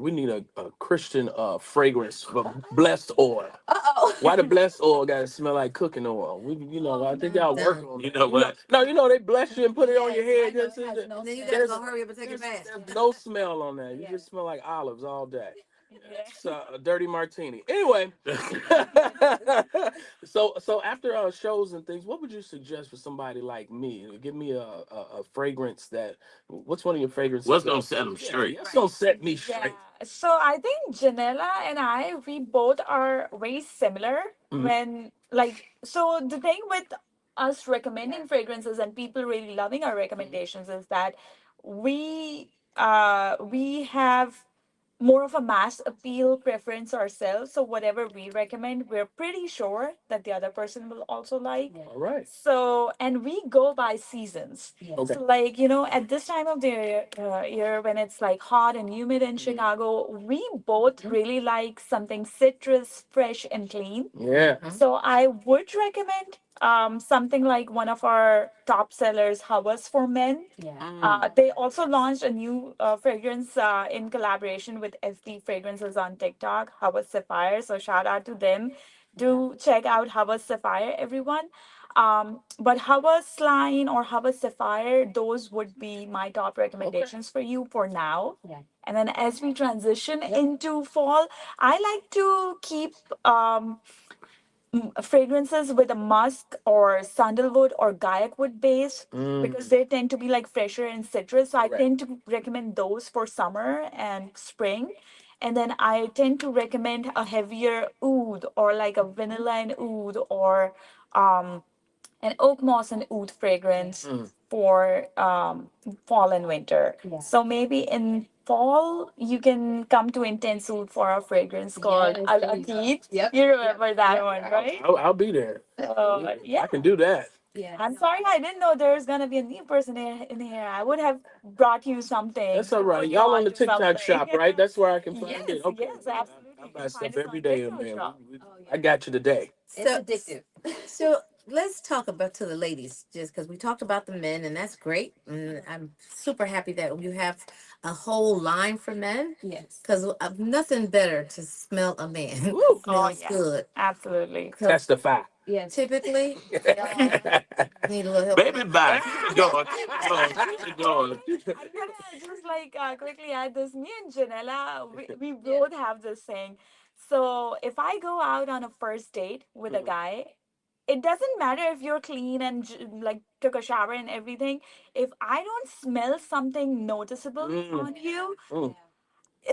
B: Christian fragrance for blessed oil.
J: Uh-oh.
B: Why the blessed oil gotta smell like cooking oil? I think y'all work on
A: You
B: that.
A: know what?
B: No, they bless you and put it on your
J: Yes,
B: head.
J: I know it has no
E: And then you
J: smell.
E: gotta
B: There's
E: go hurry up and take it
B: there's,
E: fast.
B: there's no smell on that. You
J: Yeah.
B: just smell like olives all day.
I: Yeah.
B: It's a dirty martini. Anyway, so after shows and things, what would you suggest for somebody like me? Give me a fragrance that. What's one of your fragrances?
A: What's gonna set them
B: Yeah,
A: straight?
B: that's gonna set me
I: Yeah.
B: straight.
I: So I think Janella and I, we both are very similar when so the thing with us recommending fragrances and people really loving our recommendations is that we have more of a mass appeal preference ourselves. So whatever we recommend, we're pretty sure that the other person will also like.
J: Yeah.
B: All right.
I: So, and we go by seasons.
J: Yeah.
B: Okay.
I: So, like, at this time of the year when it's like hot and humid in Chicago, we both really like something citrus, fresh, and clean.
B: Yeah.
I: So, I would recommend something like one of our top sellers, Havas for Men.
J: Yeah.
I: They also launched a new fragrance in collaboration with SD Fragrances on TikTok, Havas Sapphire. So, shout out to them. Do check out Havas Sapphire, everyone. But Havas line or Havas Sapphire, those would be my top recommendations for you for now.
J: Yeah.
I: And then as we transition into fall, I like to keep fragrances with a musk or sandalwood or gaiac wood base because they tend to be like fresher and citrus. So I
B: Correct.
I: tend to recommend those for summer and spring. And then I tend to recommend a heavier oud or like a vanilla and oud or um, an oak moss and oud fragrance for fall and winter.
J: Yeah.
I: So maybe in fall you can come to Intense Oud for a fragrance called
J: Yes,
I: Al
J: there you go.
I: Ateet.
J: Yep.
I: You remember that
J: Yep.
I: one, right?
B: I'll be there.
I: Yeah.
B: I can do that.
J: Yes.
I: I'm sorry I didn't know there's gonna be a new person in here. I would have brought you something
B: That's all
I: to put
B: right.
I: you
B: Y'all on
I: on
B: the
I: to
B: TikTok
I: something.
B: shop, right? That's where I can find
I: Yes,
B: it. Okay.
I: yes,
B: I
I: absolutely. You
B: buy
I: can find
B: stuff
I: us on
B: every day,
I: TikTok
B: man.
I: shop.
J: Oh
B: I
J: yeah.
B: got you today.
J: It's
E: So,
J: addictive.
E: so let's talk about to the ladies, just because we talked about the men, and that's great. And I'm super happy that you have a whole line for men,
J: Yes.
E: because nothing better to smell a man.
B: Woo.
I: Oh
E: Smells
I: yeah,
E: good.
I: absolutely.
E: So
B: Testify.
J: Yes.
E: typically, need a little help with
A: Baby,
E: that.
A: bye. Keep it going. Keep it going. Keep it going.
I: I'm gonna just like quickly add this. Me and Janella, we both have this thing. So if I go out on a first date with a guy, it doesn't matter if you're clean and like took a shower and everything. If I don't smell something noticeable on you,
B: Mm.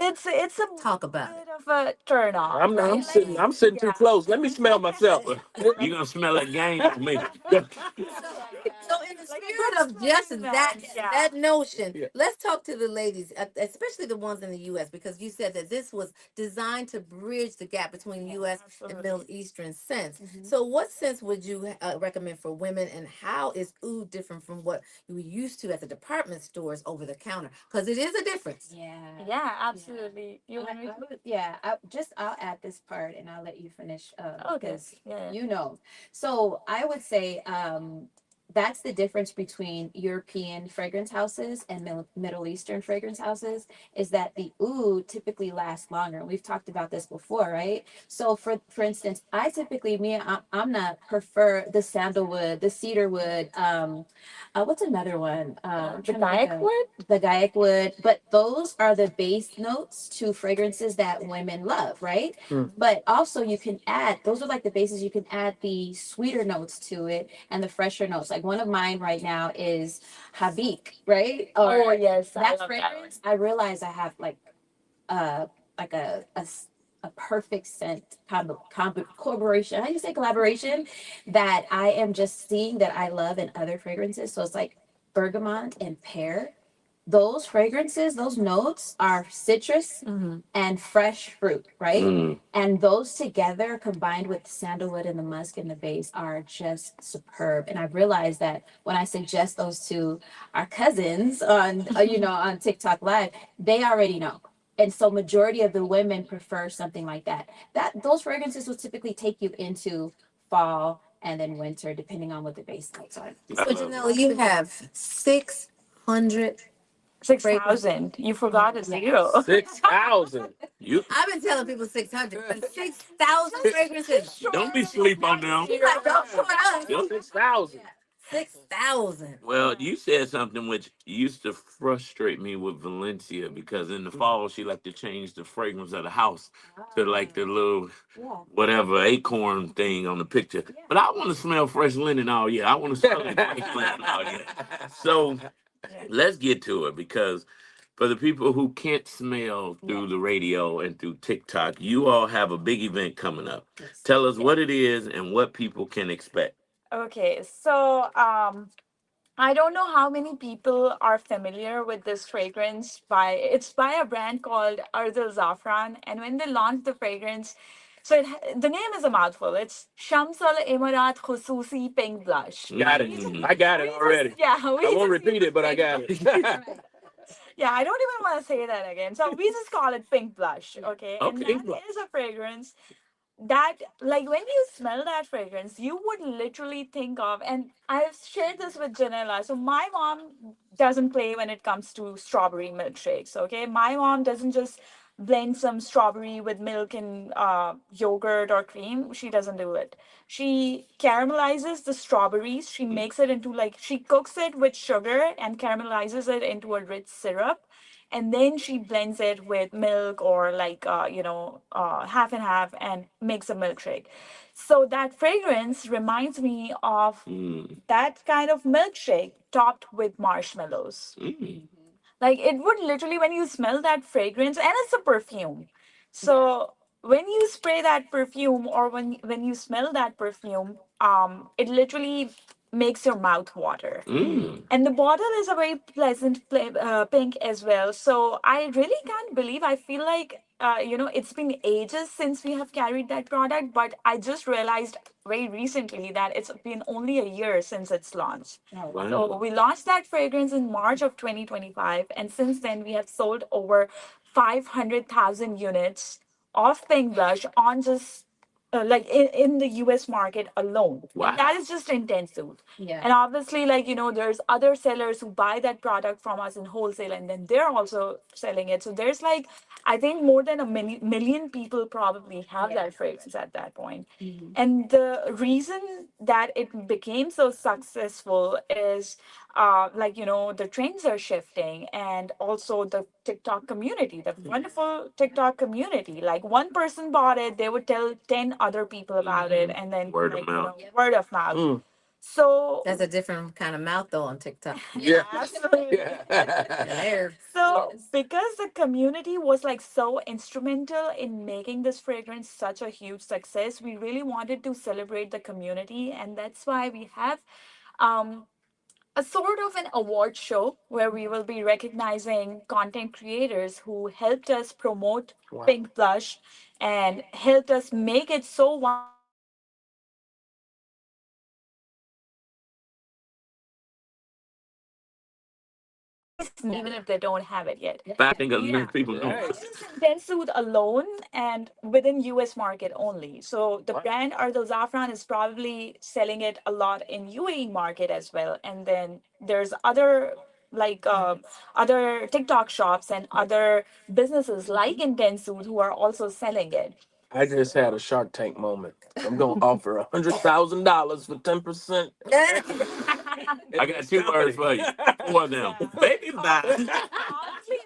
I: it's a
E: Talk about
I: bit of a turn off,
B: I'm
I: right? Like,
B: I'm sitting too
I: yeah.
B: close. Let me smell myself.
A: You gonna smell that game on me.
E: So, in the
I: Like a
E: spirit
I: good
E: of just
I: strong
E: that
I: man. Yeah.
E: that notion,
B: Yeah.
E: let's talk to the ladies, especially the ones in the U.S., because you said that this was designed to bridge the gap between U.S. and Middle
I: Absolutely.
E: Eastern scents.
J: Mhm.
E: So, what scents would you recommend for women, and how is oud different from what you were used to at the department stores over the counter? Because it is a difference.
J: Yeah.
I: Yeah, absolutely. You want me
J: I
I: to?
J: would, yeah, I'll add this part and I'll let you finish
I: Okay.
J: because
I: Yeah.
J: you know. So I would say that's the difference between European fragrance houses and Middle Eastern fragrance houses is that the oud typically lasts longer. We've talked about this before, right? So for instance, I typically I'm not prefer the sandalwood, the cedarwood, what's another one? I'm
I: The
J: trying to think
I: Gaiac
J: of
I: wood?
J: the Gaiac wood, but those are the base notes to fragrances that women love, right?
B: Mm.
J: But also you can add, those are like the bases, you can add the sweeter notes to it and the fresher notes. Like one of mine right now is Habik, right?
I: Oh
J: Or
I: yes, I
J: that
I: love that one.
J: fragrance, I realize I have uh like a perfect scent collaboration. How do you say collaboration? That I am just seeing that I love in other fragrances. So it's like bergamot and pear. Those fragrances, those notes are citrus
I: Mm-hmm.
J: and fresh fruit, right?
A: Mm.
J: And those together combined with the sandalwood and the musk and the base are just superb. And I realized that when I suggest those to our cousins on on TikTok live, they already know. And so majority of the women prefer something like that. That those fragrances will typically take you into fall and then winter depending on what the base notes are.
A: I
E: So,
A: love
E: Janelle, you have 600 fragrances.
I: 6,000. You forgot a zero.
B: 6,000.
A: you.
E: I've been telling people 600, but 6,000 fragrances.
A: Don't be sleep on them.
E: She's like, don't short us.
A: Don't-
B: 6,000.
E: 6,000.
A: Well, you said something which used to frustrate me with Valencia because in the fall she liked to change the fragrance of the house to like the little
J: Yeah.
A: whatever acorn thing on the picture. But I want to smell fresh linen all year. I want to smell like fresh linen all year. So let's get to it because for the people who can't smell through the radio and through TikTok, you all have a big event coming up.
J: Yes.
A: Tell us what it is and what people can expect.
I: Okay, so I don't know how many people are familiar with this fragrance. It's by a brand called Ardal Zafran, and when they launched the fragrance, the name is a mouthful. It's Shams Al Emirat Khususi Pink Blush.
B: Got it. I got it already.
I: Yeah,
B: I won't repeat it, but I got it.
I: yeah, I don't even want to say that again. So we just call it pink blush, okay? And
A: Okay.
I: that is a fragrance that, like, when you smell that fragrance, you would literally think of, and I've shared this with Janella. So my mom doesn't play when it comes to strawberry milkshakes, okay? My mom doesn't just blend some strawberry with milk and yogurt or cream. She doesn't do it. She caramelizes the strawberries. She makes it into, like, she cooks it with sugar and caramelizes it into a rich syrup, and then she blends it with milk or like half and half and makes a milkshake. So that fragrance reminds me of
A: Mm.
I: that kind of milkshake topped with marshmallows.
A: Mm.
I: Like, it would literally, when you smell that fragrance, and it's a perfume, so when you spray that perfume, or when you smell that perfume, it literally makes your mouth water.
A: Mm.
I: And the bottle is a very pleasant pink as well. So I really can't believe, I feel like, it's been ages since we have carried that product, but I just realized very recently that it's been only a year since its launch.
J: Oh, wow.
A: Wow.
I: So we launched that fragrance in March of 2025, and since then we have sold over 500,000 units of Pink Blush on just like in the US market alone.
A: Wow.
I: And that is just intensive.
J: Yeah.
I: And obviously, like, there's other sellers who buy that product from us in wholesale, and then they're also selling it. So there's, like, I think more than a million people probably have
J: Yeah.
I: that fragrance at that point.
J: Mhm.
I: And the reason that it became so successful is the trends are shifting, and also the TikTok community, the wonderful TikTok community. Like one person bought it, they would tell 10 other people about it, and then
A: Word of
I: like
A: mouth.
I: word of mouth.
B: Mm.
I: So
E: That's a different kind of mouth though on TikTok.
B: Yeah.
I: absolutely.
E: There.
I: So, because the community was like so instrumental in making this fragrance such a huge success, we really wanted to celebrate the community, and that's why we have um, a sort of an award show where we will be recognizing content creators who helped us promote
B: Wow.
I: Pink Blush and helped us make it so wonderful that people buy smell even if they don't have it yet.
A: But I think
I: Yeah.
A: many people know.
B: Hey.
I: This is Dentsuit alone and within US market only. So the
B: Wow.
I: brand Ardal Zafran is probably selling it a lot in UAE market as well. And then there's other like other TikTok shops and other businesses like in Dentsuit who are also selling it.
B: I just had a Shark Tank moment. I'm gonna offer $100,000 for 10%.
A: I got two words for you. Four of them.
I: Yeah.
A: Baby bye.
I: Honestly,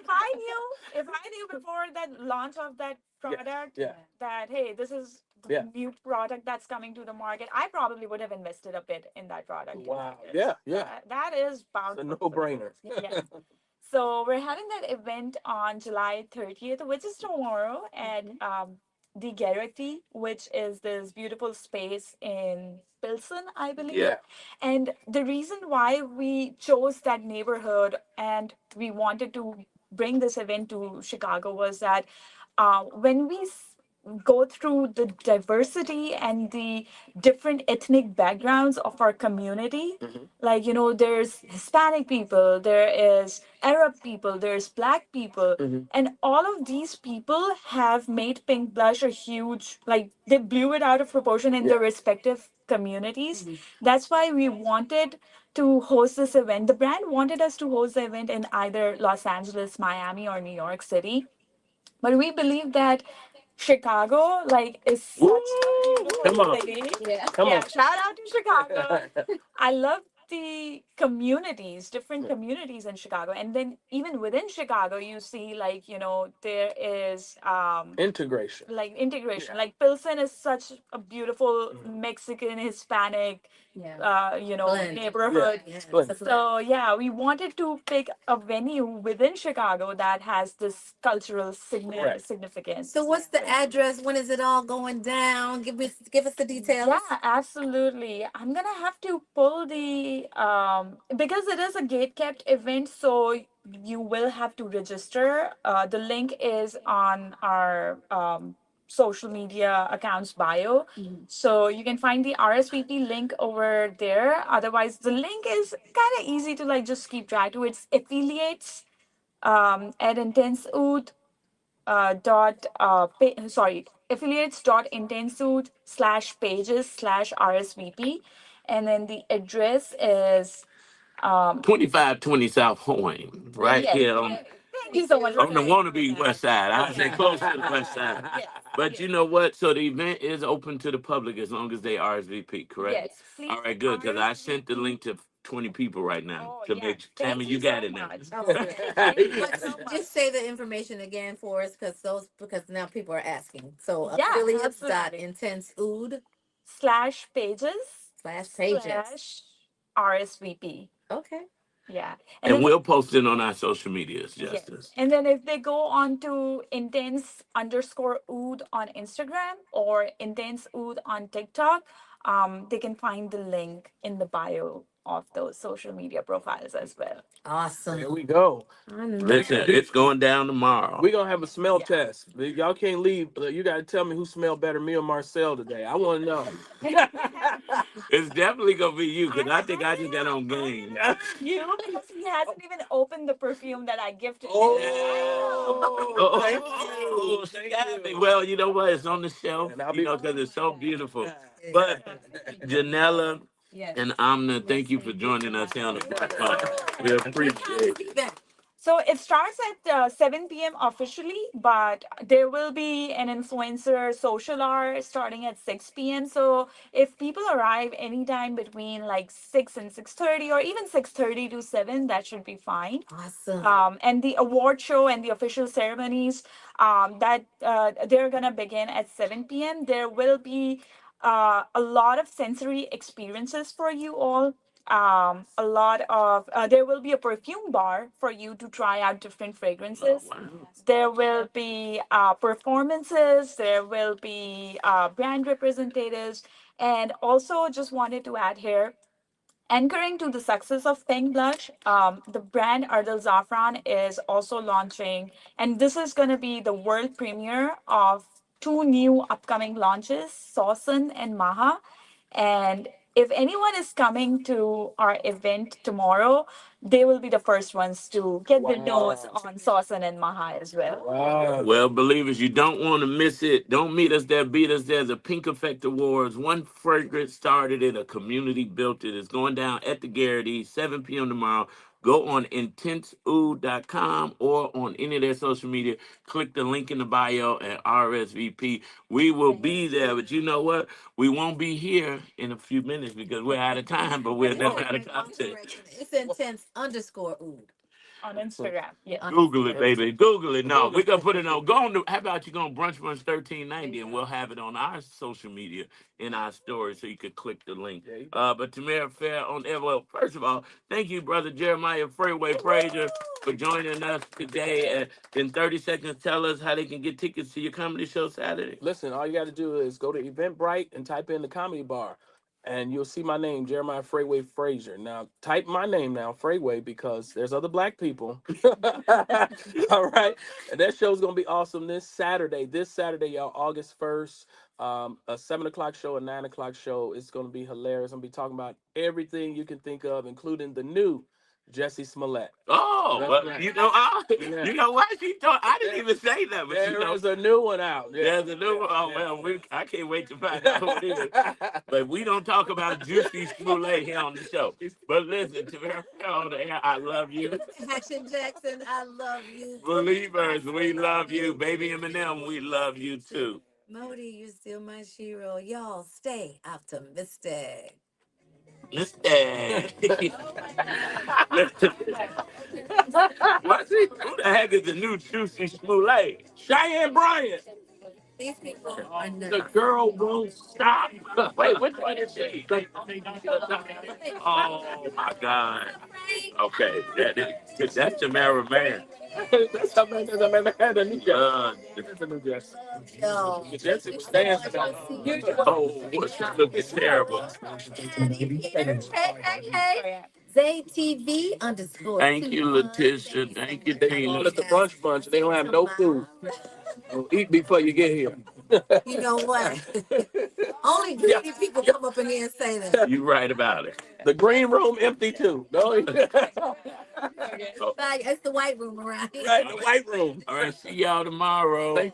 I: if I knew before that launch of that product
B: Yeah.
I: that hey, this is the
B: Yeah.
I: new product that's coming to the market, I probably would have invested a bit in that product.
B: Wow.
I: Yes.
B: Yeah.
I: That is bound
B: It's a
I: for
B: no-brainer.
I: yes. So we're having that event on July 30th, which is tomorrow, at the Garrity, which is this beautiful space in Pilsen, I believe.
B: Yeah.
I: And the reason why we chose that neighborhood and we wanted to bring this event to Chicago was that when we go through the diversity and the different ethnic backgrounds of our community, like there's Hispanic people, there is Arab people, there's Black people, and all of these people have made Pink Blush a huge, like they blew it out of proportion in their respective communities. That's why we wanted to host this event. The brand wanted us to host the event in either Los Angeles, Miami, or New York City, but we believe that Chicago, like, is such a beautiful
B: Come on.
I: city.
J: Yeah.
B: Come
I: Yeah,
B: on.
I: shout out to Chicago. I love the communities, different communities in Chicago. And then even within Chicago, you see like, there is
B: Integration.
I: like integration. Like Pilsen is such a beautiful Mexican, Hispanic,
J: Yeah.
E: Blend.
I: neighborhood.
E: Yeah.
B: Blend.
I: So yeah, we wanted to pick a venue within Chicago that has this cultural
B: Correct.
I: significance.
E: So what's the address? When is it all going down? Give us the details.
I: Yeah, absolutely. I'm gonna have to pull the because it is a gate kept event, so you will have to register. The link is on our social media accounts bio. So you can find the RSVP link over there. Otherwise, the link is kind of easy to like just keep track to. It's affiliates at Intense Oud sorry, affiliates dot intensuit slash pages slash RSVP, and then the address is
A: 2520 South Hoyne, right
I: yes.
A: here on,
I: Thank you so much for
A: on the
I: saying
A: wannabe
I: that.
A: west side. I say close to the west side.
I: Yes.
A: But you know what? So the event is open to the public as long as they RSVP, correct?
I: Yes, please
A: All right, good. Because I sent the
I: RSVP.
A: link to 20 people right now
I: Oh
A: to
I: yeah,
A: make.
I: thank
A: Tammy,
I: you
A: you got
I: so
A: it now.
I: much. Okay, thank you
E: But
I: so much.
E: just say the information again for us, because now people are asking. So
I: Yeah,
E: affiliates dot
I: absolutely.
E: intense oud
I: Slash pages
E: slash pages.
I: slash RSVP.
E: Okay.
I: Yeah, and
A: And
I: then
A: we'll post it on our social medias,
I: yes.
A: Justice.
I: And then if they go on to intense underscore oud on Instagram or intense oud on TikTok, they can find the link in the bio of those social media profiles as well.
E: Awesome.
B: There we go.
E: I know.
A: Listen, it's going down tomorrow.
B: We're gonna have a smell
I: Yeah.
B: test. Y'all can't leave. You gotta tell me who smelled better, me or Marcel today. I wanna know.
A: It's definitely going to be you because I think I just got on game.
I: You, because he hasn't even opened the perfume that I gifted him.
B: Oh, thank
A: Oh,
B: you.
A: she
B: Thank
A: got me.
B: you.
A: Well, you know what? It's on the shelf,
B: And I'll be
A: because it's so beautiful.
E: Yeah.
A: But Janella
J: Yes.
A: and Amna,
J: Yes,
A: thank you
J: thank
A: for
J: you
A: joining
J: so
A: us
J: much.
A: here on the
I: You're
A: Brunch Bunch. We
E: What kind of
A: appreciate it.
E: feedback?
I: So it starts at 7 p.m. officially, but there will be an influencer social hour starting at 6 p.m. So if people arrive anytime between like 6 and 6:30, or even 6:30 to 7, that should be fine.
E: Awesome.
I: And the award show and the official ceremonies, that they're gonna begin at 7 p.m. There will be a lot of sensory experiences for you all. A lot of There will be a perfume bar for you to try out different fragrances.
A: Wow.
I: There will be performances. There will be brand representatives, and also just wanted to add here, anchoring to the success of Pink Blush, the brand Ardal Zafran is also launching, and this is going to be the world premiere of two new upcoming launches, Sausan and Maha. And if anyone is coming to our event tomorrow, they will be the first ones to get their nose
B: Wow.
I: on Sausan and Maha as well.
B: Wow.
A: Well, believers, you don't want to miss it. Don't meet us there, beat us there. The Pink Effect Awards. One fragrance started it, a community built it. It's going down at the Garrity, 7 p.m. tomorrow. Go on intenseood.com or on any of their social media. Click the link in the bio and RSVP. We will be there, but you know what? We won't be here in a few minutes because we're out of time, but we're never out of content.
E: It's intense underscore ood.
I: On Instagram. Yes.
A: Google it, baby. Google it. No, we're gonna put it on. Go on. How about you go on Brunch Bunch 1390, and we'll have it on our social media in our story, so you could click the link. But Tamara Fair on there. Well, first of all, thank you, brother Jeremiah Freeway Frazier, for joining us today. And in 30 seconds, tell us how they can get tickets to your comedy show Saturday.
B: Listen, all you got to do is go to Eventbrite and type in the comedy bar, and you'll see my name, Jeremiah Freeway Frazier. Now, type my name now, Freeway, because there's other black people. All right, and that show's gonna be awesome this Saturday. This Saturday, y'all, August 1st. A 7 o'clock show, a 9 o'clock show. It's gonna be hilarious. I'm gonna be talking about everything you can think of, including the new Jesse Smollett.
A: Oh,
B: That's
A: well,
B: right.
A: you know,
B: Yeah.
A: you know what she thought? I didn't even say that, but you
B: There
A: know,
B: is a new one out. Yeah.
A: there's a new one. Oh well, I can't wait to find out who it is. But we don't talk about Juicy Smoulet here on the show. But listen, to her on the air, I love you.
E: Action Jackson, I love you.
A: Believers, we love you. Baby Eminem, we love you too.
E: Modi, you're still my shiro. Y'all stay optimistic.
A: Listen. What's it? Who the heck is the new Juicy Smoulet?
B: Cheyenne Bryant.
E: These people are
B: The
E: nuts.
B: girl won't stop.
A: Wait, which one is she? Oh my God. Okay, that's Tamara Man.
B: That's how man. That's how man had a new dress. That's a new dress.
E: Yo.
B: Jesse was dancing on.
A: Oh, what she looking terrible.
E: Hey, Zay TV underscore.
A: Thank you, Letitia. Thank you,
B: They
A: Tina.
B: call it the brunch bunch. They don't have no food. So eat before you get here.
E: You know what? Only greedy people come up in here and say that.
A: You right about it.
B: The green room empty too. No,
E: Like, it's the white room around here.
B: right, the white room.
A: All right, see y'all tomorrow.
B: Thank